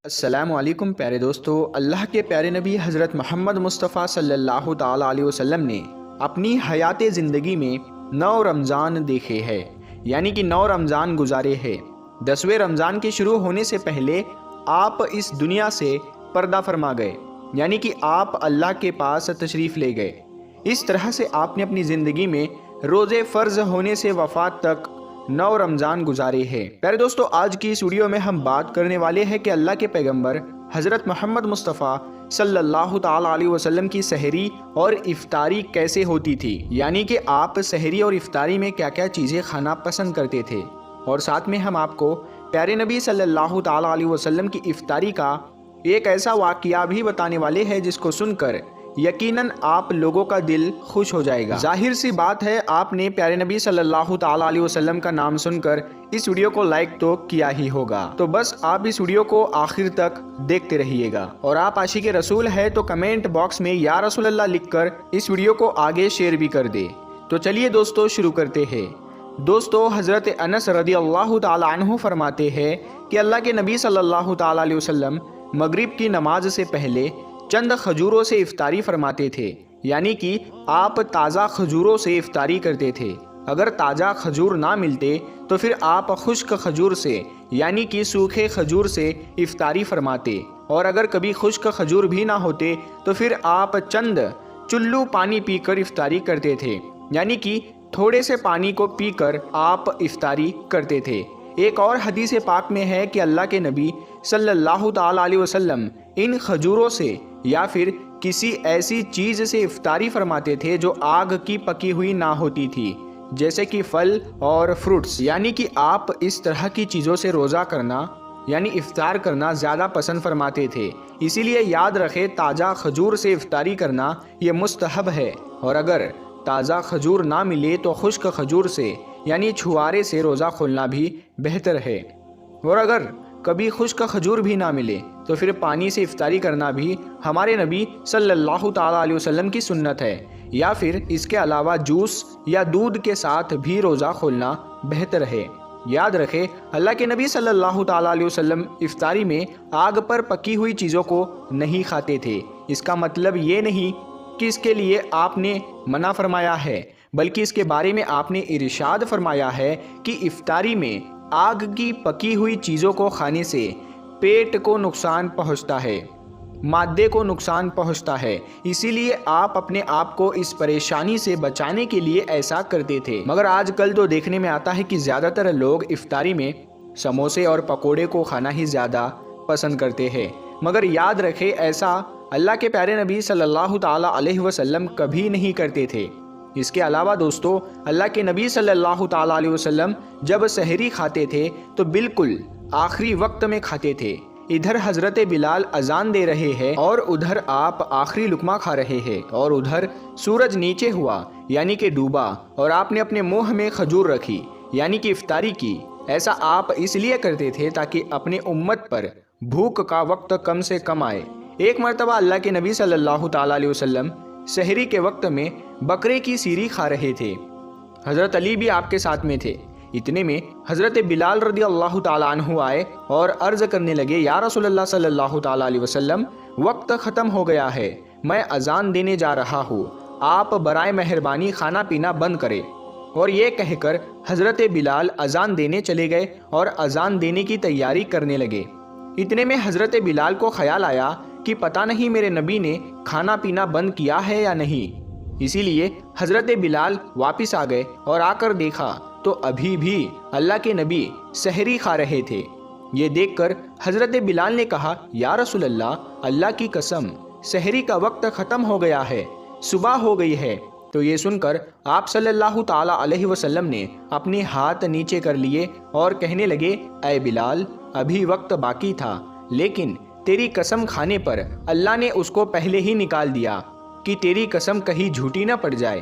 السلام علیکم پیارے دوستو، اللہ کے پیارے نبی حضرت محمد مصطفیٰ صلی اللہ تعالیٰ علیہ وسلم نے اپنی حیات زندگی میں 9 رمضان دیکھے ہیں، یعنی کہ 9 رمضان گزارے ہیں۔ 10ویں رمضان کے شروع ہونے سے پہلے آپ اس دنیا سے پردہ فرما گئے، یعنی کہ آپ اللہ کے پاس تشریف لے گئے۔ اس طرح سے آپ نے اپنی زندگی میں روزے فرض ہونے سے وفات تک 9 رمضان گزارے ہیں۔ پیارے دوستو، آج کی اس ویڈیو میں ہم بات کرنے والے ہیں کہ اللہ کے پیغمبر حضرت محمد مصطفیٰ صلی اللہ تعالیٰ علیہ وسلم کی سحری اور افطاری کیسے ہوتی تھی، یعنی کہ آپ سحری اور افطاری میں کیا کیا چیزیں کھانا پسند کرتے تھے، اور ساتھ میں ہم آپ کو پیارے نبی صلی اللہ تعالیٰ علیہ وسلم کی افطاری کا ایک ایسا واقعہ بھی بتانے والے ہیں جس کو سن کر یقیناً آپ لوگوں کا دل خوش ہو جائے گا۔ ظاہر سی بات ہے، آپ نے پیارے نبی صلی اللہ تعالیٰ علیہ وسلم کا نام سن کر اس ویڈیو کو لائک تو کیا ہی ہوگا، تو بس آپ اس ویڈیو کو آخر تک دیکھتے رہیے گا، اور آپ عاشق رسول ہے تو کمنٹ باکس میں یا رسول اللہ لکھ کر اس ویڈیو کو آگے شیئر بھی کر دے۔ تو چلیے دوستو شروع کرتے ہیں۔ دوستو، حضرت انس رضی اللہ تعالیٰ عنہ فرماتے ہیں کہ اللہ کے نبی صلی اللہ تعالیٰ علیہ وسلم مغرب کی نماز سے پہلے چند کھجوروں سے افطاری فرماتے تھے، یعنی کہ آپ تازہ کھجوروں سے افطاری کرتے تھے۔ اگر تازہ کھجور نہ ملتے تو پھر آپ خشک کھجور سے، یعنی کہ سوکھے کھجور سے افطاری فرماتے، اور اگر کبھی خشک کھجور بھی نہ ہوتے تو پھر آپ چند چلو پانی پی کر افطاری کرتے تھے، یعنی کہ تھوڑے سے پانی کو پی کر آپ افطاری کرتے تھے۔ ایک اور حدیث پاک میں ہے کہ اللہ کے نبی صلی اللہ تعالیٰ علیہ وسلم ان کھجوروں سے یا پھر کسی ایسی چیز سے افطاری فرماتے تھے جو آگ کی پکی ہوئی نہ ہوتی تھی، جیسے کہ پھل اور فروٹس، یعنی کہ آپ اس طرح کی چیزوں سے روزہ کرنا یعنی افطار کرنا زیادہ پسند فرماتے تھے۔ اسی لیے یاد رکھے، تازہ کھجور سے افطاری کرنا یہ مستحب ہے، اور اگر تازہ کھجور نہ ملے تو خشک کھجور سے یعنی چھوارے سے روزہ کھولنا بھی بہتر ہے، اور اگر کبھی خشک کھجور بھی نہ ملے تو پھر پانی سے افطاری کرنا بھی ہمارے نبی صلی اللہ تعالیٰ علیہ وسلم کی سنت ہے، یا پھر اس کے علاوہ جوس یا دودھ کے ساتھ بھی روزہ کھولنا بہتر ہے۔ یاد رکھے، اللہ کے نبی صلی اللہ تعالیٰ علیہ وسلم افطاری میں آگ پر پکی ہوئی چیزوں کو نہیں کھاتے تھے۔ اس کا مطلب یہ نہیں کہ اس کے لیے آپ نے منع فرمایا ہے، بلکہ اس کے بارے میں آپ نے ارشاد فرمایا ہے کہ افطاری میں آگ کی پکی ہوئی چیزوں کو کھانے سے پیٹ کو نقصان پہنچتا ہے، معدے کو نقصان پہنچتا ہے، اسی لیے آپ اپنے آپ کو اس پریشانی سے بچانے کے لیے ایسا کرتے تھے۔ مگر آج کل تو دیکھنے میں آتا ہے کہ زیادہ تر لوگ افطاری میں سموسے اور پکوڑے کو کھانا ہی زیادہ پسند کرتے ہیں، مگر یاد رکھے ایسا اللہ کے پیارے نبی صلی اللہ تعالیٰ علیہ وسلم کبھی نہیں کرتے تھے۔ اس کے علاوہ دوستو، اللہ کے نبی صلی اللہ تعالیٰ علیہ وسلم جب سحری کھاتے تھے تو بالکل آخری وقت میں کھاتے تھے۔ ادھر حضرت بلال اذان دے رہے ہیں اور ادھر آپ آخری لقمہ کھا رہے ہیں، اور ادھر سورج نیچے ہوا یعنی کہ ڈوبا اور آپ نے اپنے منہ میں کھجور رکھی یعنی کہ افطاری کی۔ ایسا آپ اس لیے کرتے تھے تاکہ اپنے امت پر بھوک کا وقت کم سے کم آئے۔ ایک مرتبہ اللہ کے نبی صلی اللہ تعالیٰ علیہ وسلم سحری کے وقت میں بکرے کی سیری کھا رہے تھے، حضرت علی بھی آپ کے ساتھ میں تھے۔ اتنے میں حضرت بلال رضی اللہ تعالیٰ عنہ آئے اور عرض کرنے لگے، یا رسول اللہ صلی اللہ تعالیٰ علیہ وسلم، وقت ختم ہو گیا ہے، میں اذان دینے جا رہا ہوں، آپ برائے مہربانی کھانا پینا بند کریں۔ اور یہ کہہ کر حضرت بلال اذان دینے چلے گئے اور اذان دینے کی تیاری کرنے لگے۔ اتنے میں حضرت بلال کو خیال آیا کہ پتہ نہیں میرے نبی نے کھانا پینا بند کیا ہے یا نہیں، اسی لیے حضرت بلال واپس آ گئے اور آ کر دیکھا تو ابھی بھی اللہ کے نبی سحری کھا رہے تھے۔ یہ دیکھ کر حضرت بلال نے کہا، یا رسول اللہ، اللہ کی قسم سحری کا وقت ختم ہو گیا ہے، صبح ہو گئی ہے۔ تو یہ سن کر آپ صلی اللہ تعالیٰ علیہ وسلم نے اپنے ہاتھ نیچے کر لیے اور کہنے لگے، اے بلال، ابھی وقت باقی تھا، لیکن تیری قسم کھانے پر اللہ نے اس کو پہلے ہی نکال دیا کہ تیری قسم کہیں جھوٹی نہ پڑ جائے۔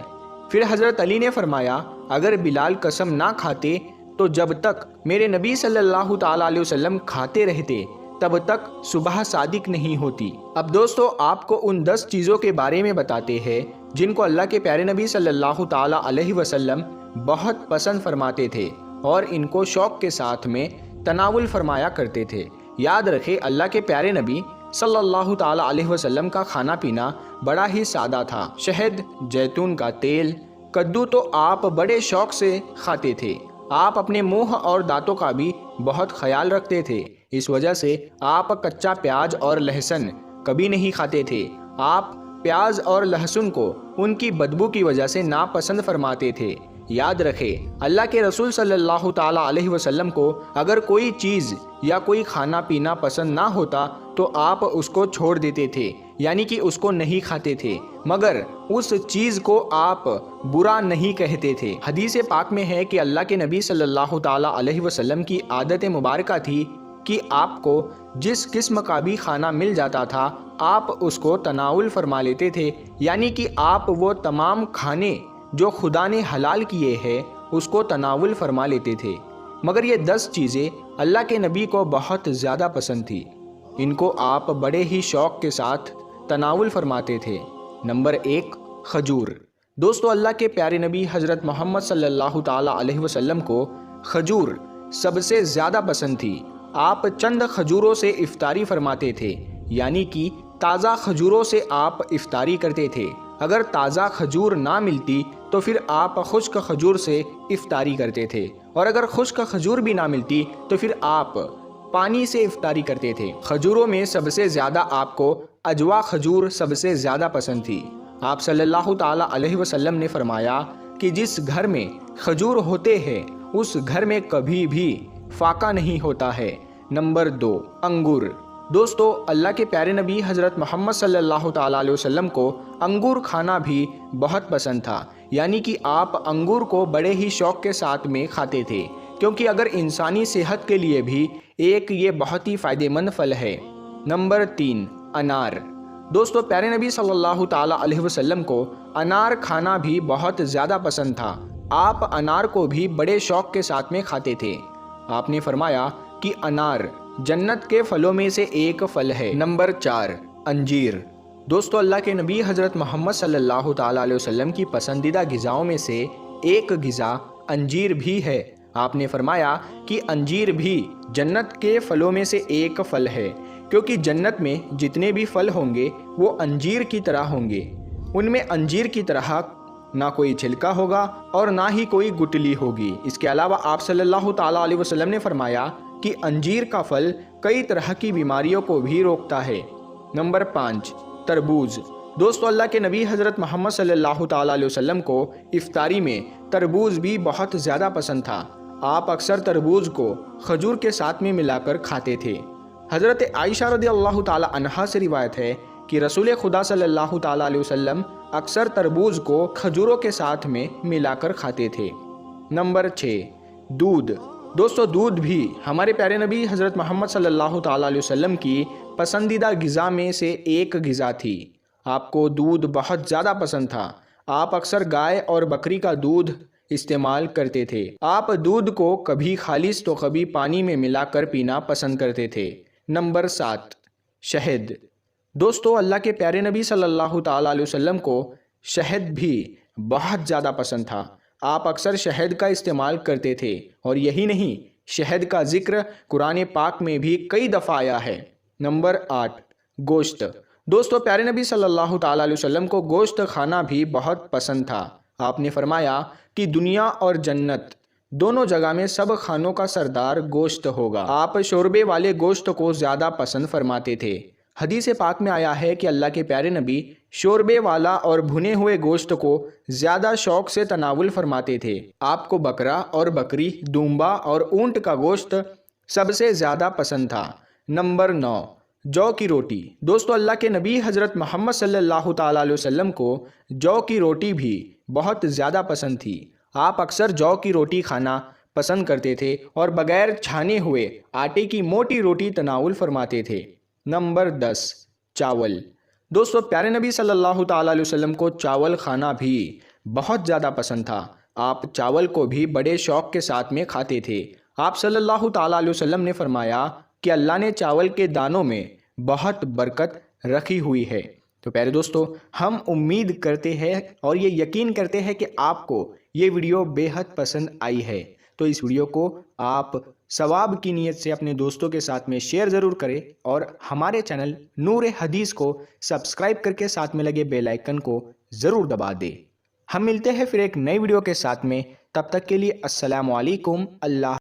پھر حضرت علی نے فرمایا، اگر بلال قسم نہ کھاتے تو جب تک میرے نبی صلی اللہ تعالیٰ علیہ وسلم کھاتے رہتے تب تک صبح صادق نہیں ہوتی۔ اب دوستو، آپ کو ان 10 چیزوں کے بارے میں بتاتے ہیں جن کو اللہ کے پیارے نبی صلی اللہ تعالیٰ علیہ وسلم بہت پسند فرماتے تھے اور ان کو شوق کے ساتھ میں تناول فرمایا کرتے تھے۔ یاد رکھے اللہ کے پیارے نبی صلی اللہ تعالی علیہ وسلم کا کھانا پینا بڑا ہی سادہ تھا۔ شہد، زیتون کا تیل، کدو تو آپ بڑے شوق سے کھاتے تھے۔ آپ اپنے منہ اور دانتوں کا بھی بہت خیال رکھتے تھے، اس وجہ سے آپ کچا پیاز اور لہسن کبھی نہیں کھاتے تھے۔ آپ پیاز اور لہسن کو ان کی بدبو کی وجہ سے ناپسند فرماتے تھے۔ یاد رکھے اللہ کے رسول صلی اللہ تعالی علیہ وسلم کو اگر کوئی چیز یا کوئی کھانا پینا پسند نہ ہوتا تو آپ اس کو چھوڑ دیتے تھے، یعنی کہ اس کو نہیں کھاتے تھے، مگر اس چیز کو آپ برا نہیں کہتے تھے۔ حدیث پاک میں ہے کہ اللہ کے نبی صلی اللہ تعالی علیہ وسلم کی عادت مبارکہ تھی کہ آپ کو جس قسم کا بھی کھانا مل جاتا تھا آپ اس کو تناول فرما لیتے تھے، یعنی کہ آپ وہ تمام کھانے جو خدا نے حلال کیے ہیں اس کو تناول فرما لیتے تھے۔ مگر یہ 10 چیزیں اللہ کے نبی کو بہت زیادہ پسند تھی، ان کو آپ بڑے ہی شوق کے ساتھ تناول فرماتے تھے۔ نمبر 1، کھجور۔ دوستو اللہ کے پیارے نبی حضرت محمد صلی اللہ تعالی علیہ وسلم کو کھجور سب سے زیادہ پسند تھی۔ آپ چند کھجوروں سے افطاری فرماتے تھے، یعنی کہ تازہ کھجوروں سے آپ افطاری کرتے تھے۔ اگر تازہ کھجور نہ ملتی تو پھر آپ خشک کھجور سے افطاری کرتے تھے، اور اگر خشک کھجور بھی نہ ملتی تو پھر آپ پانی سے افطاری کرتے تھے۔ کھجوروں میں سب سے زیادہ آپ کو اجوا کھجور سب سے زیادہ پسند تھی۔ آپ صلی اللہ تعالی علیہ وسلم نے فرمایا کہ جس گھر میں کھجور ہوتے ہیں اس گھر میں کبھی بھی فاقہ نہیں ہوتا ہے۔ نمبر 2، انگور۔ دوستو اللہ کے پیارے نبی حضرت محمد صلی اللہ تعالی علیہ وسلم کو انگور کھانا بھی بہت پسند تھا، یعنی کہ آپ انگور کو بڑے ہی شوق کے ساتھ میں کھاتے تھے، کیونکہ اگر انسانی صحت کے لیے بھی ایک یہ بہت ہی فائدہ مند پھل ہے۔ نمبر 3، انار۔ دوستو پیارے نبی صلی اللہ تعالی علیہ وسلم کو انار کھانا بھی بہت زیادہ پسند تھا۔ آپ انار کو بھی بڑے شوق کے ساتھ میں کھاتے تھے۔ آپ نے فرمایا کہ انار جنت کے پھلوں میں سے ایک پھل ہے۔ نمبر 4، انجیر۔ دوستو اللہ کے نبی حضرت محمد صلی اللہ تعالی علیہ وسلم کی پسندیدہ غذاؤں میں سے ایک غذا انجیر بھی ہے۔ آپ نے فرمایا کہ انجیر بھی جنت کے پھلوں میں سے ایک پھل ہے، کیونکہ جنت میں جتنے بھی پھل ہوں گے وہ انجیر کی طرح ہوں گے۔ ان میں انجیر کی طرح نہ کوئی چھلکا ہوگا اور نہ ہی کوئی گٹلی ہوگی۔ اس کے علاوہ آپ صلی اللہ تعالی علیہ وسلم نے فرمایا کہ انجیر کا پھل کئی طرح کی بیماریوں کو بھی روکتا ہے۔ نمبر 5، تربوز۔ دوستو اللہ کے نبی حضرت محمد صلی اللہ تعالی علیہ وسلم کو افطاری میں تربوز بھی بہت زیادہ پسند تھا۔ آپ اکثر تربوز کو کھجور کے ساتھ میں ملا کر کھاتے تھے۔ حضرت عائشہ رضی اللہ تعالی عنہا سے روایت ہے کہ رسول خدا صلی اللہ تعالی علیہ وسلم اکثر تربوز کو کھجوروں کے ساتھ میں ملا کر کھاتے تھے۔ نمبر 6، دودھ۔ دوستو دودھ بھی ہمارے پیارے نبی حضرت محمد صلی اللہ تعالی علیہ وسلم کی پسندیدہ غذا میں سے ایک غذا تھی۔ آپ کو دودھ بہت زیادہ پسند تھا۔ آپ اکثر گائے اور بکری کا دودھ استعمال کرتے تھے۔ آپ دودھ کو کبھی خالص تو کبھی پانی میں ملا کر پینا پسند کرتے تھے۔ نمبر 7، شہد۔ دوستو اللہ کے پیارے نبی صلی اللہ تعالی علیہ وسلم کو شہد بھی بہت زیادہ پسند تھا۔ آپ اکثر شہد کا استعمال کرتے تھے، اور یہی نہیں شہد کا ذکر قرآن پاک میں بھی کئی دفعہ آیا ہے۔ نمبر 8، گوشت۔ دوستو پیارے نبی صلی اللہ تعالی علیہ وسلم کو گوشت کھانا بھی بہت پسند تھا۔ آپ نے فرمایا کہ دنیا اور جنت دونوں جگہ میں سب کھانوں کا سردار گوشت ہوگا۔ آپ شوربے والے گوشت کو زیادہ پسند فرماتے تھے۔ حدیث پاک میں آیا ہے کہ اللہ کے پیارے نبی شوربے والا اور بھنے ہوئے گوشت کو زیادہ شوق سے تناول فرماتے تھے۔ آپ کو بکرا اور بکری، دمبا اور اونٹ کا گوشت سب سے زیادہ پسند تھا۔ نمبر 9، جو کی روٹی۔ دوستو اللہ کے نبی حضرت محمد صلی اللہ تعالی علیہ وسلم کو جو کی روٹی بھی بہت زیادہ پسند تھی۔ آپ اکثر جو کی روٹی کھانا پسند کرتے تھے اور بغیر چھانے ہوئے آٹے کی موٹی روٹی تناول فرماتے تھے۔ نمبر 10، چاول۔ دوستو پیارے نبی صلی اللہ تعالی علیہ وسلم کو چاول کھانا بھی بہت زیادہ پسند تھا۔ آپ چاول کو بھی بڑے شوق کے ساتھ میں کھاتے تھے۔ آپ صلی اللہ تعالی علیہ وسلم نے فرمایا کہ اللہ نے چاول کے دانوں میں بہت برکت رکھی ہوئی ہے۔ تو پیارے دوستو ہم امید کرتے ہیں اور یہ یقین کرتے ہیں کہ آپ کو یہ ویڈیو بے حد پسند آئی ہے۔ تو اس ویڈیو کو آپ ثواب کی نیت سے اپنے دوستوں کے ساتھ میں شیئر ضرور کریں اور ہمارے چینل نور حدیث کو سبسکرائب کر کے ساتھ میں لگے بیل آئیکن کو ضرور دبا دیں۔ ہم ملتے ہیں پھر ایک نئی ویڈیو کے ساتھ میں، تب تک کے لیے السلام علیکم، اللہ